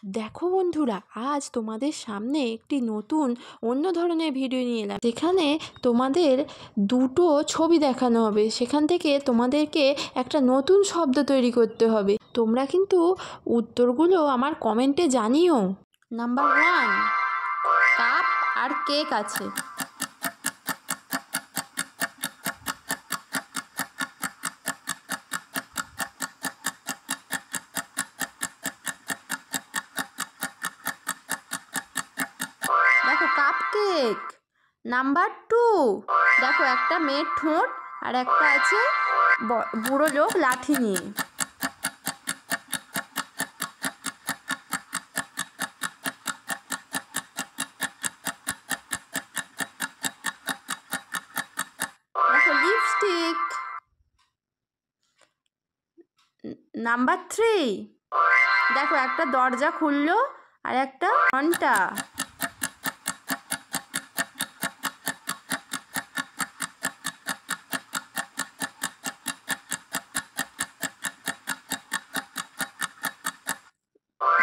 দেখো বন্ধুরা, আজ তোমাদের সামনে একটি নতুন অন্য ধরনের ভিডিও নিয়ে এলাম, যেখানে তোমাদের দুটো ছবি দেখানো হবে। সেখান থেকে তোমাদেরকে একটা নতুন শব্দ তৈরি করতে হবে। তোমরা কিন্তু উত্তরগুলো আমার কমেন্টে জানিও। নাম্বার 1, কাপ আর কেক আছে। দেখো কাপ কেক। নাম্বার 2, দেখো একটা মেয়ের ঠোঁট আর একটা আছে বুড়ো লোক লাঠি নিয়ে। দেখো লিপস্টিক। নাম্বার 3, দেখো একটা দরজা খুললো আর একটা ঘন্টা।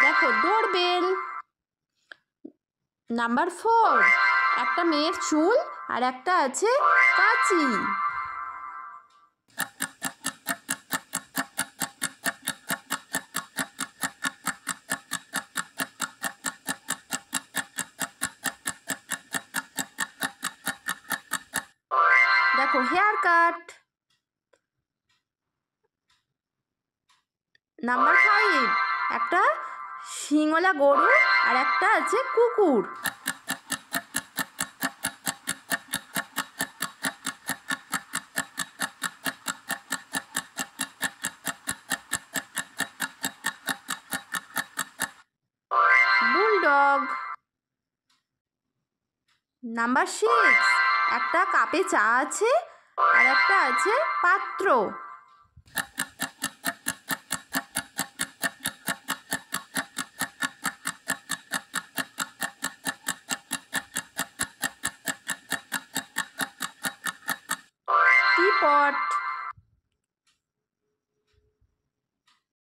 দেখো ডোরবেল। নাম্বার 4, একটা মেয়ের চুল আর একটা আছে কাঁচি। দেখো হেয়ার কাট। নাম্বার 5, একটা শিঙলা গরু আর একটা আছে কুকুর। বুলডগ। নাম্বার 6, একটা কাপে চা আছে আর একটা আছে পাত্র। টিপট।